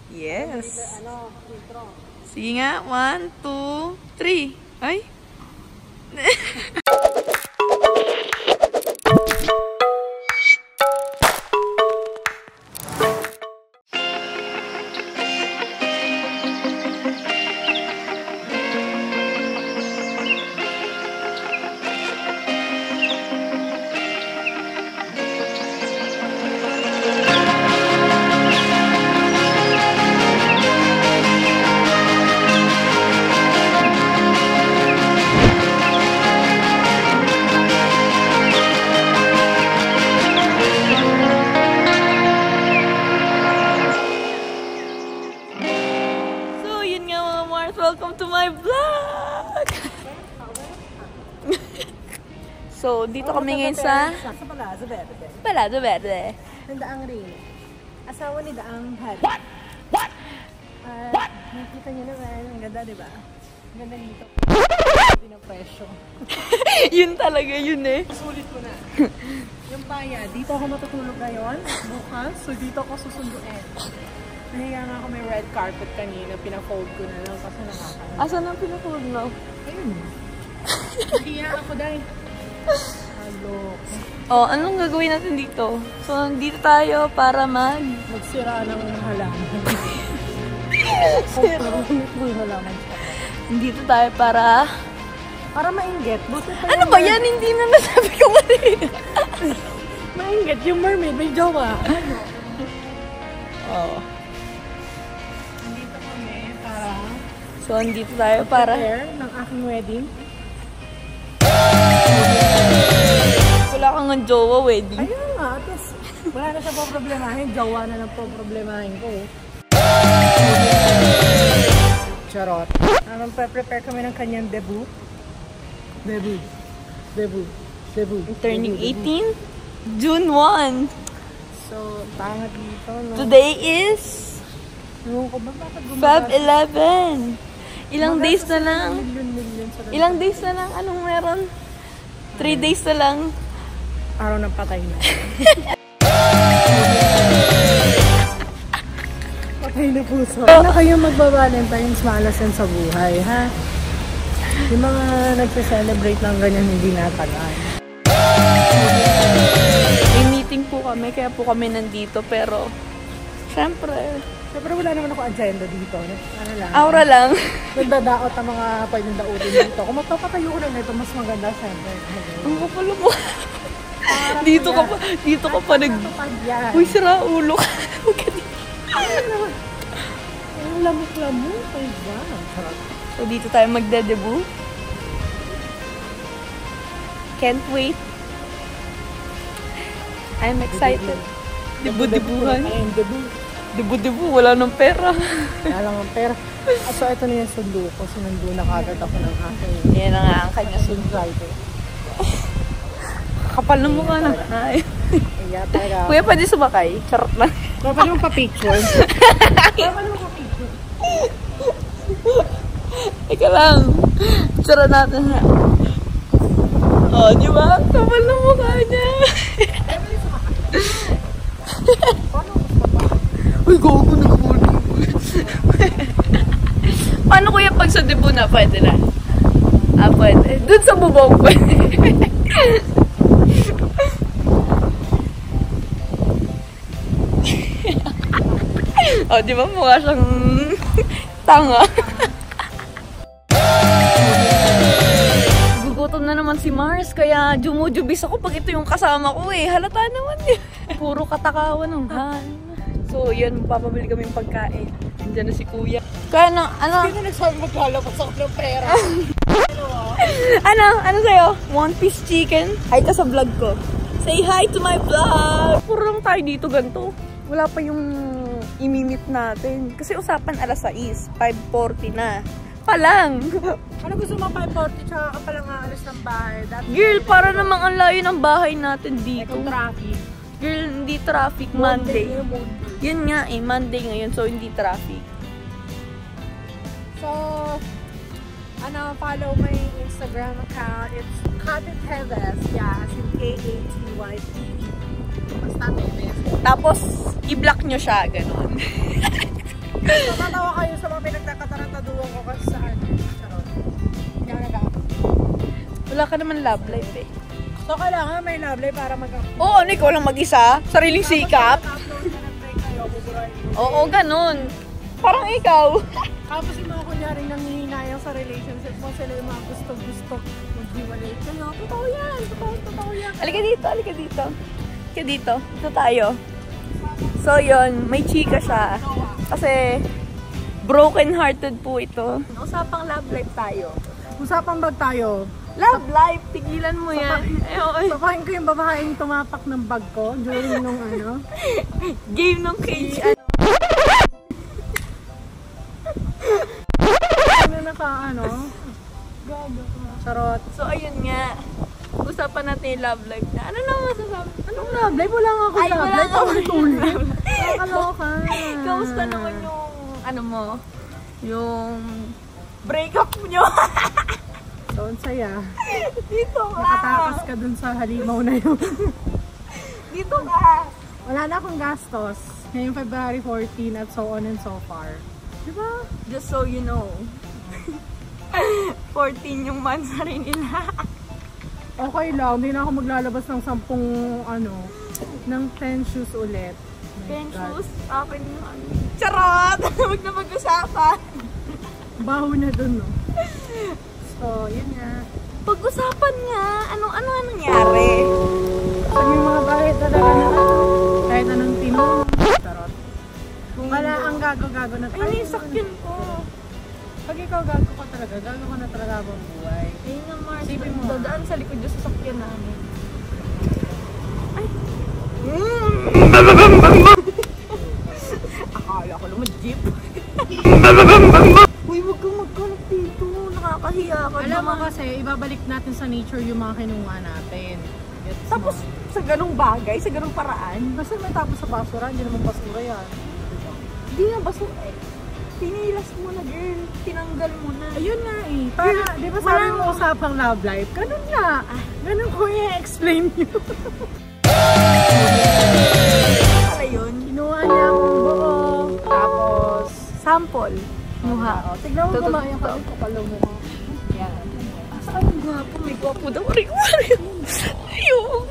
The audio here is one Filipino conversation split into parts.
Yes. Sige nga. 1, 2, 3. Ay. Welcome to my vlog! So, dito kami ngayon sa Palado Verde. Ng Daang Ring. Asawa ni Daang Had. What? Nakita niyo naman. Ang ganda, di ba? Ang ganda dito. Hindi na presyo. Yun talaga, yun eh. Sulit ko na. Yung paya, dito ako matutulog ngayon. Bukas. So, dito ako susunduin. Nahiya nga ako may red carpet kanina. Pina-fold ko na lang kasi nakakano. Asan ang pinafold mo? Ayun. Nahiya ako dahil. Hello. Oh, anong gagawin natin dito? So, nandito tayo para magsira ng halaman. Nandito tayo para mainggit. Ano ba yan? Hindi na nasabi ko kanina. Mainggit. Yung mermaid may jowa. Ano? Oh. So, andito tayo para prepare ng aking wedding. Wala kang ng jowa wedding. Ayun nga, at least wala na siya po problemahin. Jowa na lang po problemahin ko. Charot. Prepare kami ng kanyang debut. Debut. Turning 18? June 1. So, tanga dito, no? Today is Feb 11. Ilang days na lang. Ilang days na lang. Anong meron? 3 days na lang. Araw ng patay na. Patay na puso. Ano kayong magba-Valentine's malasan sa buhay, ha? Yung mga nagse-celebrate ng ganyan hindi natagal. May meeting po kami, kaya po kami nandito. Pero, syempre wala naman ako agenda dito. Ano lang? Aura lang. Nagdadaot ang mga pwedeng dautin dito. Kung magpapatayo ko na nito, mas maganda syempre. Ang kapalo mo. Dito ka pa nag... Uy, sira ulo ka. Ang lamok-lamok. Ay ba? So, dito tayo magde-debut. Can't wait. I'm excited. Debu-debuhan. Ayun, debut. Debu-debu, wala nang pera. Wala lang ang pera. So, ito na yung sundo ko. Sinundo na kagad ako ng aking... Yan na nga ang kanya sundo driver. Kapal na mukha na. Ay. Kuya, pwede sumakay? Charot lang. Pwede mo pa-picture? Pwede mo pa-picture? Ika lang. Charot natin ha. Oh, di ba? Kapal na mukha niya. Uy, gogo, nagkabulong. Paano kuya pag sa debut na? Pwede na? Ah, pwede. Doon sa bubong pwede. Oh, di ba mukha siyang tanga? Gugutom na naman si Mars, kaya jumujubis ako pag ito yung kasama ko eh. Halata naman eh. Puro katakawan ng han. So, yun, papabili kaming pagkain. Nandiyan na si Kuya. Kaya ano? Sino nagsabi maglalabas ako ng pera? Ano sa'yo? One piece chicken? Hi ka sa vlog ko. Say hi to my vlog! Puro lang tayo dito ganito. Wala pa yung imimit natin. Kasi usapan alas 6, 5:40 na. Palang! Ano gusto mo 5:40 tsaka ka palang aalis ng bahay? Girl, para namang ang layo ng bahay natin dito. Itong traffic. Girl, hindi traffic. Monday. Yun nga eh, Monday ngayon, so hindi traffic. So, follow my Instagram account. It's Kate Teves. Yeah, as in K-A-T-Y-T. Basta Teves. Tapos, i-block nyo siya, ganun. Matatawa kayo sa mga pinagkakatarantaduhan ko kasi saan. Charot. Hindi ako nag-upload. Wala ka naman love life eh. So, kailangan may love life para mag-upload. Oo, ano, ikaw lang mag-isa? Sariling sikap? Oo, ganun. Parang ikaw. Tapos yung mga kunyaring nanghihinayang sa relationship mo, sila yung mga gusto-gusto maghiwalay kayo. Totoo yan, totoo yan. Halika dito, halika dito. Halika dito. Ito tayo. So, yun. May chika siya. Kasi, broken-hearted po ito. Usapang love life tayo. Usapang bag tayo. Love life, tigilan mo yan. Sapahin ko yung babaeng tumapak ng bag ko during nung ano. Game ng cage. Ano naka ano? Charot. So, ayun nga. Usapan natin yung love life na. Ano naman masasabi? Anong love life? Wala nga ako Ay, love wala life. nga. Paulit-ulit. Nakakaloka. Kamusta naman yung, ano mo, yung breakup nyo? So, ang saya. Dito ka. Nakatakas ka dun sa halimaw na yun. Dito ka. Wala na akong gastos. Ngayong February 14 at so on and so far. Diba? Just so you know. 14 yung months na rin nila. Okay lang. Hindi na ako maglalabas ng 10 ano, ng 10 shoes ulit. Oh my 10 God. shoes? Akin yun. Charot! Huwag na mag-usapan. Baho na dun, no? So, yun nga. Pag-usapan nga. Ano nangyari? So, yung mga bagay talaga na kahit anong tinulong. Charot. Kung wala ang gago-gago na tayo. Ay, sakyan ko. Pag ikaw gago ka talaga, gago ka na talaga habang buhay. Ayun na, Mars. Sipin mo. Dadaan sa likod yung sasakyan namin. Ay! Akala ko naman jeep. Uy, wag kang magkanak dito. Nakakahiya ka Alam mo naman. kasi, ibabalik natin sa nature yung mga kinuha natin. Gets mo? Tapos, sa ganung bagay, sa ganung paraan, Kasi may tapos sa basura, hindi naman basura yan. hindi na basura eh. Pinilas mo na, girl. Tinanggal mo na. Ayun nga eh. Para, di ba sabi mo usapang love life? Ganun nga. Ganun ko i-explain nyo. Pala yun. Kinuha niya akong buo. Tapos, Sample. Muha. tignan mo Totoo. kumain ka. Kapalo mo ka. Yan. Saan ang gwapo? May gwapo daw. Aray. Ayun.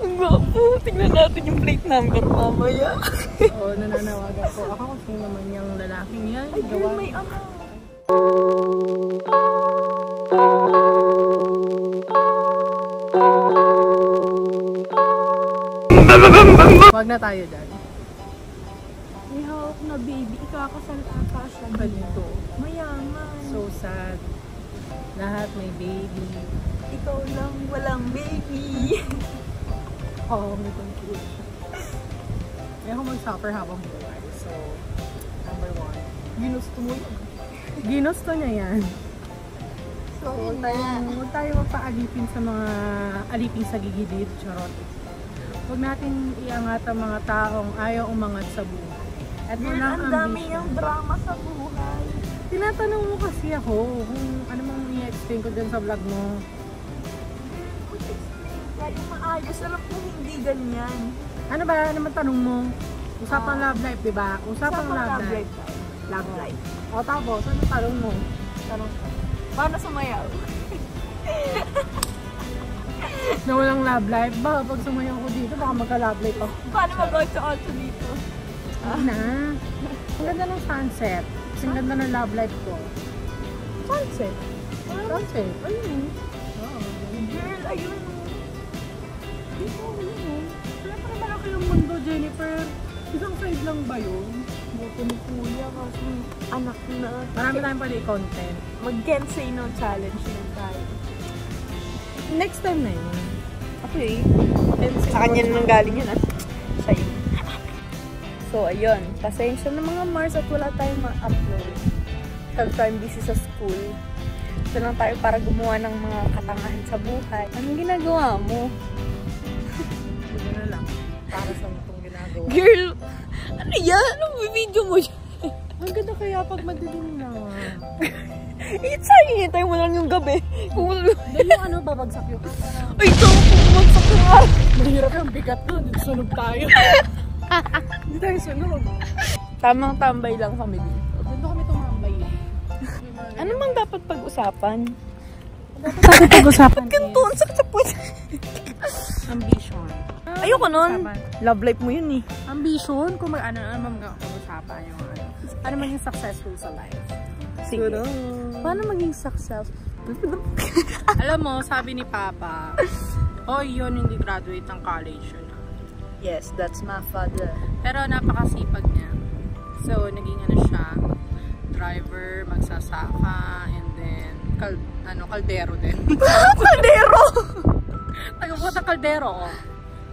Ang gwapo. Tingnan natin yung plate number mamaya. Oo, nananawagan ko. Ako kung sino naman yung lalaking yan. Ay, girl, may ama. Wag na tayo dyan. May hawak na baby. Ikakasal ata siya dito. Mayaman. So sad. Lahat may baby. Ikaw lang walang baby. Oo, may cute. May ako mag-suffer habang buhay. So, number 1. Ginusto mo yun. Ginusto niya yan. So, yun na. Huwag tayo magpa-alipin sa mga alipin sa gigilid. Charot. Huwag natin iangat ang mga taong ayaw umangat sa buhay. At Girl, walang ang dami ambition. niyang drama sa buhay. Tinatanong mo kasi ako kung ano mang i-explain ko dyan sa vlog mo. Mag-explain ka yung maayos. Alam ko hindi ganyan. Ano ba? Ano man tanong mo? Usapang love life, di ba? Usapang love life. Love life. O tapos, ano tanong mo? Tanong ko. Paano sumayaw? Na walang love life? Ba, pag sumayaw ko dito, baka magka-love life ako. Paano mag-8-8 dito? Hindi na. Ang ganda ng sunset. Ang ganda ng love life ko. Sunset. Sunset? Ayun. Oo. Girl, ayun. Dito, ayun. Siyempre malaki yung mundo, Jennifer. Isang side lang ba yun? Buto ni Kuya kasi anak na. Marami tayong pala content. Mag-can't say no challenge na tayo. Next time na yun. Okay. Sa kanya nang galing yun sa'yo. So, ayun. Pasensya na mga Mars at wala tayong ma-upload. Kasi tayong busy sa school. Ito lang tayo para gumawa ng mga katangahan sa buhay. Anong ginagawa mo? Ito na lang. Para sa itong ginagawa. Girl! Ano yan? Anong video mo yan? Ang ganda kaya pag madilim na. Sayang tayo mo lang yung gabi. Dahil yung ano, babagsak yung camera. Ay, ito! Bumagsak ko nga! Mahirap yung bigat nun. Sunog tayo. Hindi tayo sunog. Tamang tambay lang kami dito. Doon kami tumambay eh. Ano mang dapat pag-usapan? Dapat pag-usapan Ganito, ang sakit sa puwet. Ambition. Ayoko nun. Love life mo yun eh. Ambition? Kung ano mag-usapan yung ano. Ano man yung successful sa life? Sige. Paano maging successful? Alam mo, sabi ni Papa, yun hindi graduate ng college yun. Yes, that's my father. Pero napakasipag niya. So, naging ano siya, driver, magsasaka, and then, kaldero din. Kaldero! Tagabuhat ng kaldero, oh.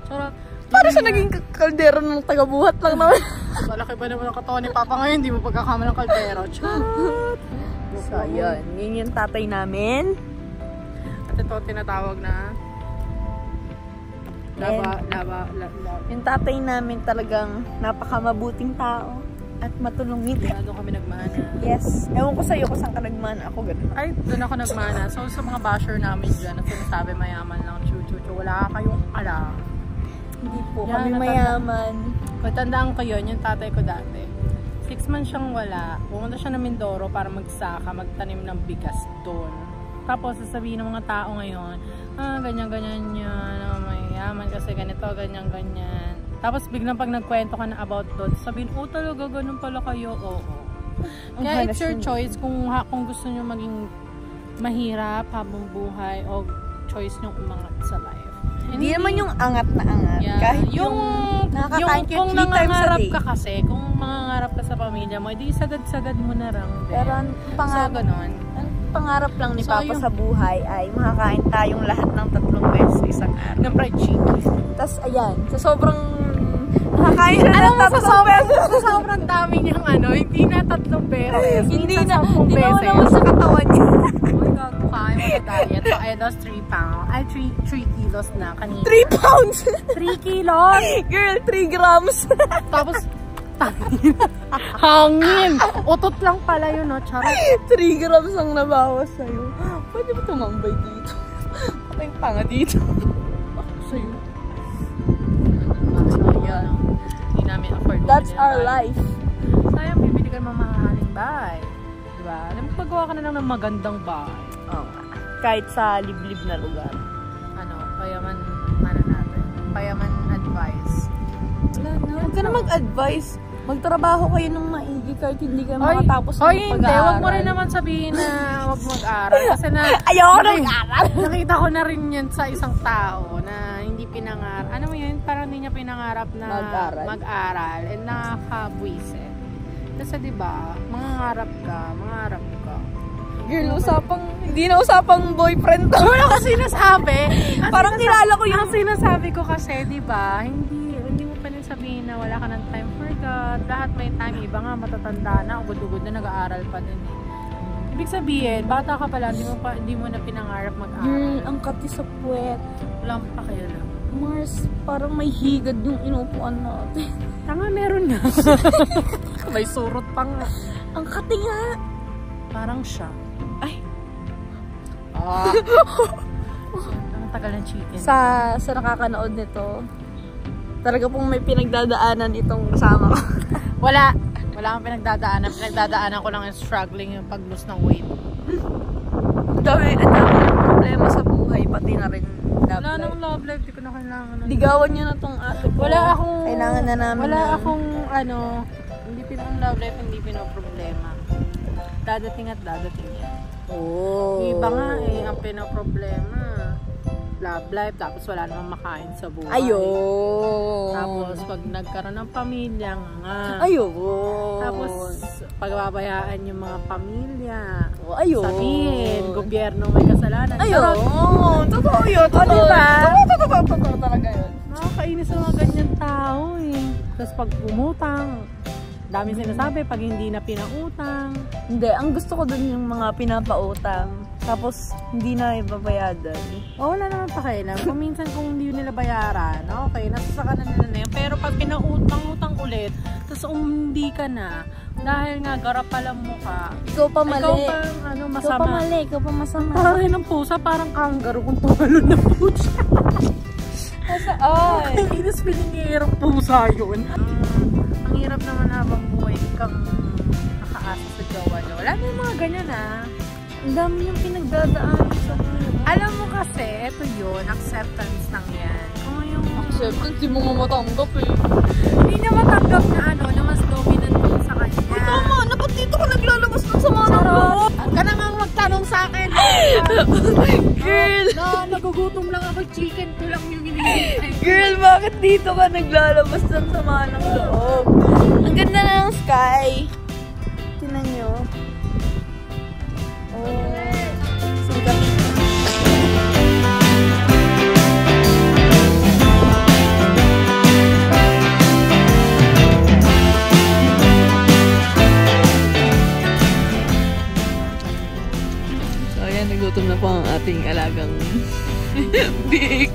Charot. Para siya naging kaldero ng tagabuhat lang naman. Malaki ba naman ang katawan ni Papa ngayon, hindi mo pagkakama ng kaldero. Charot! So, yun. Yun yung tatay namin. At ito, tinatawag na laba. Yung tatay namin talagang napakamabuting tao at matulungin. Doon kami nagmana. Yes. Ewan ko sa'yo kung saan ka nagmana. Ako ganun. Ay, doon ako nagmana. So, sa mga basher namin dyan, na sinasabi mayaman lang, chuchu, wala kayong alam. Hindi po Yan, kami mayaman. Matandaan ko yun, yung tatay ko dati. 6 months siyang wala. Pumunta siya ng Mindoro para magsaka, magtanim ng bigas doon. Tapos, sasabihin ng mga tao ngayon, ganyan-ganyan yan, mayaman kasi ganito, ganyan-ganyan. Tapos, biglang pag nagkwento ka na about doon, sabihin, talaga, ganun pala kayo, oo. Kaya it's your choice kung gusto nyo maging mahirap habang buhay o choice nyo umangat sa life. Hindi naman yung angat na angat. Yeah. Kahit yung nakakain ka 3 times a nangangarap day. ka kasi, kung mangangarap ka sa pamilya mo, edi sagad-sagad mo na lang. Pero ang pangarap lang ni Papa sa buhay ay makakain tayong lahat ng 3 beses sa isang araw. Ng fried chicken. Tapos ayan, sa sobrang nakakain na Alam ng mo, 3 beses. sa sobrang dami niyang hindi na 3 beses. Hindi minsan na, 10 hindi beses. naman sa katawan niya. Oh my God, kain mo na diet. So, I lost 3 pounds. Ay, 3 kilos na kanina. 3 pounds! 3 kilos! Girl, 3 grams! Tapos, hangin! Utot lang pala yun, no? Charot. 3 grams ang nabawas sa'yo. Pwede ba tumambay dito? Patay tanga dito. Sa'yo. Ayan. Hindi namin afford. That's our life. Sayang, bibili ka ng mga mahaling bahay. Diba? Alam mo, paggawa ka na lang ng magandang bahay. Kahit sa liblib na lugar. Payaman, natin? Payaman advice. Huwag ka na mag-advise. Magtrabaho kayo ng maigi kahit hindi ka makatapos ng pag-aaral. Hindi. Huwag mo rin naman sabihin na huwag mag-aral. Kasi ayoko na mag-aral. Nakita ko na rin yan sa isang tao na hindi pinangarap. Ano mo yun? Parang hindi niya pinangarap na mag-aral. And nakakabwisit. Kasi diba, mangarap ka. Girl, hindi na usapang boyfriend to. Wala ko sinasabi. Parang kilala ko yung... Ang sinasabi ko kasi, diba, hindi mo pa rin sabihin na wala ka ng time for God. Lahat may time. Iba nga, matatanda na, ugod-ugod na, nag-aaral pa din. Ibig sabihin, bata ka pala, hindi mo na pinangarap mag-aaral. Girl, ang kati sa puwet. Wala pa kayo lang. Mars, parang may higad yung inupuan natin. Tanga, meron nga. May surot pa nga. Ang kati nga. Parang siya. Ay. Ang tagal ng chicken. Sa nakakanood nito, talaga pong may pinagdadaanan itong kasama ko. Wala akong pinagdadaanan. Pinagdadaanan ko lang yung struggling yung pag-lose ng weight. Ang dami problema sa buhay, pati na rin love Wala life. nang love life, di ko na kailangan. Ligawan niyo na tong ate ko. Kailangan na namin. Wala akong hindi love life, hindi pinoproblema. Dadating at dadating yan. Iba nga ang pinoproblema. Love life, tapos wala namang makain sa buhay. Tapos pag nagkaroon ng pamilya nga. Tapos pagbabayaan yung mga pamilya. Sabihin, gobyerno may kasalanan. Totoo yun. Diba? Totoo talaga yun. Nakakainis sa mga ganyan tao Tapos pag umutang, dami sinasabi pag hindi na pinautang. Hindi, ang gusto ko dun yung mga pinapautang. Tapos, hindi na ibabayadan. Wala naman pakailan. Kung minsan kung hindi nila bayaran, okay, nasasaka na nila na yun. Pero pag pinautang-utang ulit, tapos hindi ka na, dahil nga garap pa lang mukha. Ikaw pa mali. Ikaw pa, masama. Ikaw pa masama. Parang rin ng pusa, parang kangaroo kung tumalo na pusa. Ay! Inis piningirang pusa yun. Ang hirap naman habang buhay kang nakaasa sa jowa niyo. Wala na yung mga ganyan ah. Ang dami yung pinagdadaan sa akin. Alam mo kasi, ito yun, acceptance lang yan. Kung yung Acceptance, di mo nga matanggap eh. hindi niya matanggap na ano, na mas dominant yun sa kanya. Tama, dapat dito ka naglalabas ng sama ng loob. Huwag ka namang magtanong sa akin. Girl! Nagugutom lang ako, chicken ko lang yung hinihintay. Girl, bakit dito ka naglalabas ng sama ng loob? Ang ganda na ng sky. Tingnan nyo. Oh, sigat. So, ayan, nagutom na po ang ating alagang big.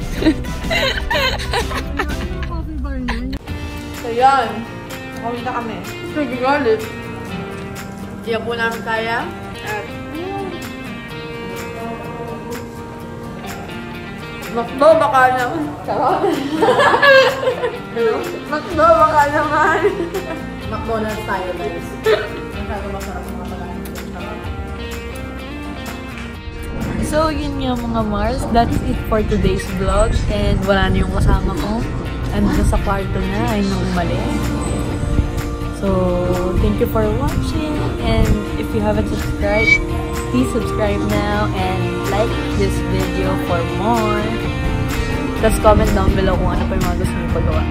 So, yan. Nakawin na kami. Nagagalit. Iyan po namin kaya. At Makdo, baka naman. Charot. Makdo, baka naman. McDonald's tayo guys. Masyado masarap mga pagkain. So, yun nga mga Mars. That's it for today's vlog. And wala na yung kasama ko. Andun sa kwarto na ay nang umalis. So, thank you for watching. And if you haven't subscribed, please subscribe now and like this video for more. Tapos comment down below kung ano pa yung mga gusto nyo pagawa.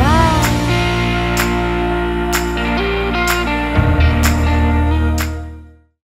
Bye!